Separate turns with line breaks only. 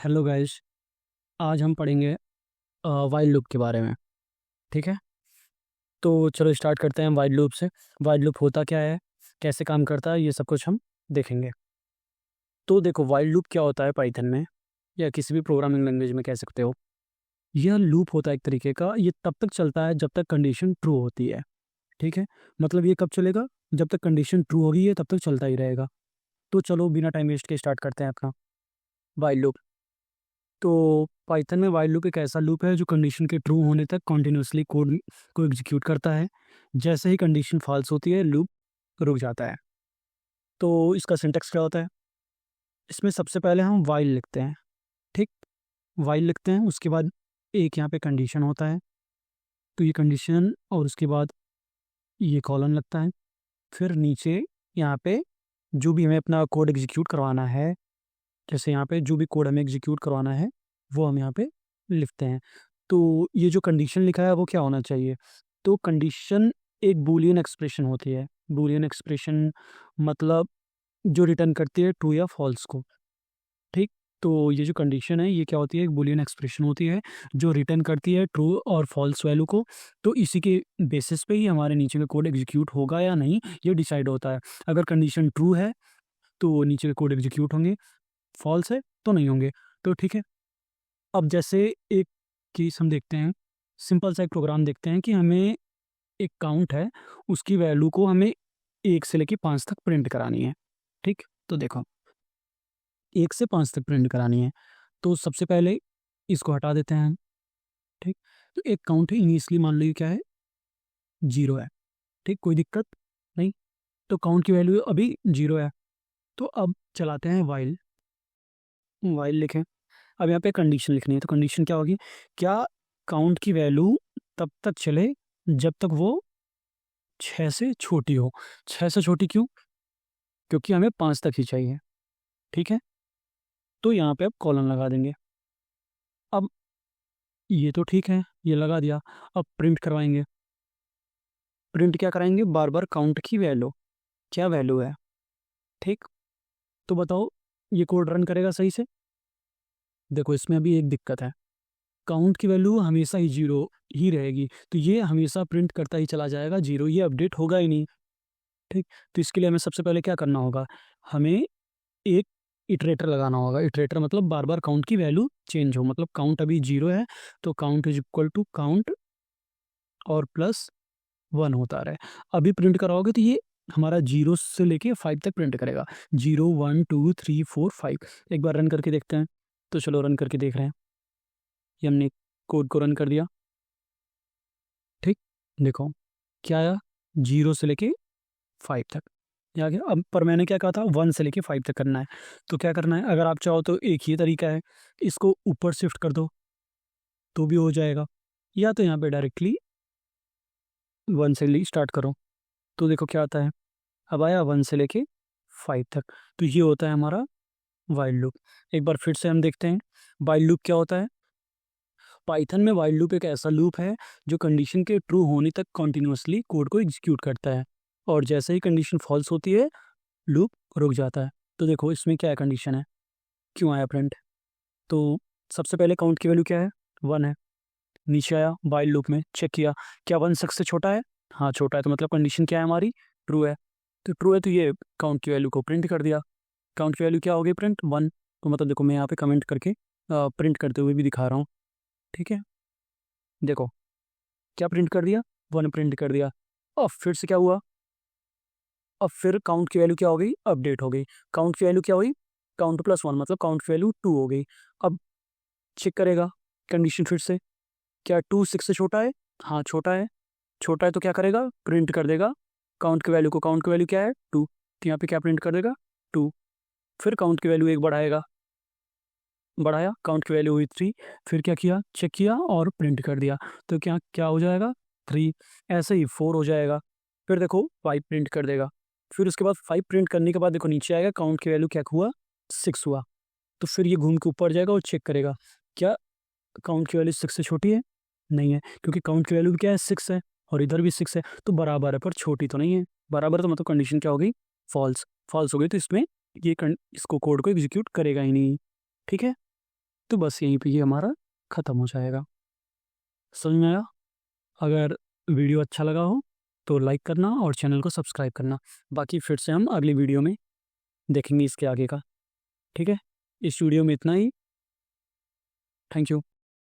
Hello guys. आज हम पढ़ेंगे वाइल लूप के बारे में। ठीक है, तो चलो स्टार्ट करते हैं वाइल लूप से। वाइल लूप होता क्या है, कैसे काम करता है, ये सब कुछ हम देखेंगे। तो देखो, वाइल लूप क्या होता है पाइथन में या किसी भी प्रोग्रामिंग लैंग्वेज में कह सकते हो। यह लूप होता है एक तरीके का, ये तब तक चलता है जब तक कंडीशन ट्रू होती है। ठीक है, मतलब ये कब चलेगा, जब तक कंडीशन ट्रू होगी ये तब तक चलता ही रहेगा। तो चलो बिना टाइम वेस्ट के स्टार्ट करते हैं अपना वाइल लूप। तो पाइथन में वाइल लूप एक ऐसा लूप है जो कंडीशन के ट्रू होने तक कॉन्टिन्यूसली कोड को एग्जीक्यूट करता है। जैसे ही कंडीशन फॉल्स होती है लूप रुक जाता है। तो इसका सिंटेक्स क्या होता है, इसमें सबसे पहले हम वाइल लिखते हैं। ठीक, वाइल लिखते हैं, उसके बाद एक यहाँ पे कंडीशन होता है, तो ये कंडीशन, और उसके बाद ये कॉलन लगता है। फिर नीचे यहाँ पे जो भी हमें अपना कोड एग्जीक्यूट करवाना है, जैसे यहाँ पे जो भी कोड हमें एग्जीक्यूट करवाना है वो हम यहाँ पे लिखते हैं। तो ये जो कंडीशन लिखा है वो क्या होना चाहिए, तो कंडीशन एक बूलियन एक्सप्रेशन होती है। बूलियन एक्सप्रेशन मतलब जो रिटर्न करती है ट्रू या फॉल्स को। ठीक, तो ये जो कंडीशन है ये क्या होती है, एक बूलियन एक्सप्रेशन होती है जो रिटर्न करती है ट्रू और फॉल्स वैल्यू को। तो इसी के बेसिस पे ही हमारे नीचे का कोड एग्जीक्यूट होगा या नहीं ये डिसाइड होता है। अगर कंडीशन ट्रू है तो नीचे के कोड एग्जीक्यूट होंगे, फॉल्स है तो नहीं होंगे। तो ठीक है, अब जैसे एक केस हम देखते हैं, सिंपल सा एक प्रोग्राम देखते हैं कि हमें एक काउंट है, उसकी वैल्यू को हमें 1 से लेके 5 तक प्रिंट करानी है। ठीक, तो देखो 1 से 5 तक प्रिंट करानी है, तो सबसे पहले इसको हटा देते हैं हम। ठीक, तो एक काउंट है, इनिशियली मान लो ये क्या है, 0 है। ठीक, कोई दिक्कत नहीं, तो काउंट की वैल्यू अभी 0 है। तो अब चलाते हैं वाइल। वाइल लिखें, अब यहाँ पे कंडीशन लिखनी है, तो कंडीशन क्या होगी, क्या काउंट की वैल्यू तब तक चले जब तक वो 6 से छोटी हो। 6 से छोटी क्यों, क्योंकि हमें 5 तक ही चाहिए। ठीक है, तो यहाँ पे अब कॉलन लगा देंगे। अब ये तो ठीक है, ये लगा दिया। अब प्रिंट करवाएंगे। प्रिंट क्या कराएंगे, बार बार काउंट की वैल्यू, क्या वैल्यू है। ठीक, तो बताओ ये कोड रन करेगा सही से। देखो इसमें अभी एक दिक्कत है, काउंट की वैल्यू हमेशा ही 0 ही रहेगी, तो ये हमेशा प्रिंट करता ही चला जाएगा 0, ये अपडेट होगा ही नहीं। ठीक, तो इसके लिए हमें सबसे पहले क्या करना होगा, हमें एक इटरेटर लगाना होगा। इटरेटर मतलब बार बार काउंट की वैल्यू चेंज हो, मतलब काउंट अभी 0 है तो count is equal to count और प्लस 1 होता रहे। अभी प्रिंट कराओगे तो ये हमारा 0 से लेके 5 तक प्रिंट करेगा, 0 1 2 3 4 5। एक बार रन करके देखते हैं, तो चलो रन करके देख रहे हैं। ये हमने कोड को रन कर दिया। ठीक, देखो क्या आया, 0 से लेके 5 तक ये आ गया। अब पर मैंने क्या कहा था, 1 से लेके 5 तक करना है। तो क्या करना है, अगर आप चाहो तो एक ही तरीका है, इसको ऊपर शिफ्ट कर दो तो भी हो जाएगा, या तो यहाँ पे डायरेक्टली 1 से स्टार्ट करो। तो देखो क्या आता है, अब आया 1 से लेके 5 तक। तो ये होता है हमारा वाइल लूप। एक बार फिर से हम देखते हैं वाइल लूप क्या होता है। पाइथन में वाइल लूप एक ऐसा लूप है जो कंडीशन के ट्रू होने तक कॉन्टिन्यूसली कोड को एग्जीक्यूट करता है, और जैसे ही कंडीशन फॉल्स होती है लूप रुक जाता है। तो देखो इसमें क्या है, कंडीशन है, क्यों आया प्रिंट। तो सबसे पहले काउंट की वैल्यू क्या है, 1 है। नीचे आया वाइल लूप में, चेक किया क्या 1 6 से छोटा है, हाँ छोटा है, तो मतलब कंडीशन क्या है हमारी, ट्रू है। तो ट्रू है तो ये काउंट की वैल्यू को प्रिंट कर दिया। काउंट की वैल्यू क्या हो गई, प्रिंट 1। तो मतलब देखो मैं यहाँ पे कमेंट करके प्रिंट करते हुए भी दिखा रहा हूँ। ठीक है, देखो क्या प्रिंट कर दिया, 1 प्रिंट कर दिया। और फिर से क्या हुआ, अब फिर काउंट की वैल्यू क्या हो गई, अपडेट हो गई। काउंट की वैल्यू क्या हुई, काउंट प्लस 1, मतलब काउंट की वैल्यू 2 हो गई। अब चेक करेगा कंडीशन फिर से, क्या 2 6 से छोटा है, हाँ छोटा है। छोटा है तो क्या करेगा, प्रिंट कर देगा काउंट की वैल्यू को। काउंट की वैल्यू क्या है, 2, तो यहाँ पे क्या प्रिंट कर देगा, 2। फिर काउंट की वैल्यू एक बढ़ाएगा, बढ़ाया काउंट की वैल्यू हुई 3। फिर क्या किया, चेक किया और प्रिंट कर दिया, तो क्या क्या हो जाएगा, 3। ऐसे ही 4 हो जाएगा। फिर देखो 5 प्रिंट कर देगा। फिर उसके बाद 5 प्रिंट करने के बाद देखो नीचे आएगा, काउंट की वैल्यू क्या हुआ, 6 हुआ। तो फिर ये घूम के ऊपर जाएगा और चेक करेगा क्या काउंट की वैल्यू 6 से छोटी है, नहीं है, क्योंकि काउंट की वैल्यू भी क्या है, 6 है, और इधर भी 6 है, तो बराबर है पर छोटी तो नहीं है। बराबर तो मतलब कंडीशन क्या हो गई, फॉल्स। फॉल्स हो गई तो इसमें ये इसको कोड को एग्जीक्यूट करेगा ही नहीं। ठीक है, तो बस यहीं पे ये हमारा ख़त्म हो जाएगा। समझ में आया? अगर वीडियो अच्छा लगा हो तो लाइक करना और चैनल को सब्सक्राइब करना। बाकी फिर से हम अगली वीडियो में देखेंगे इसके आगे का। ठीक है? इस वीडियो में इतना ही। Thank you.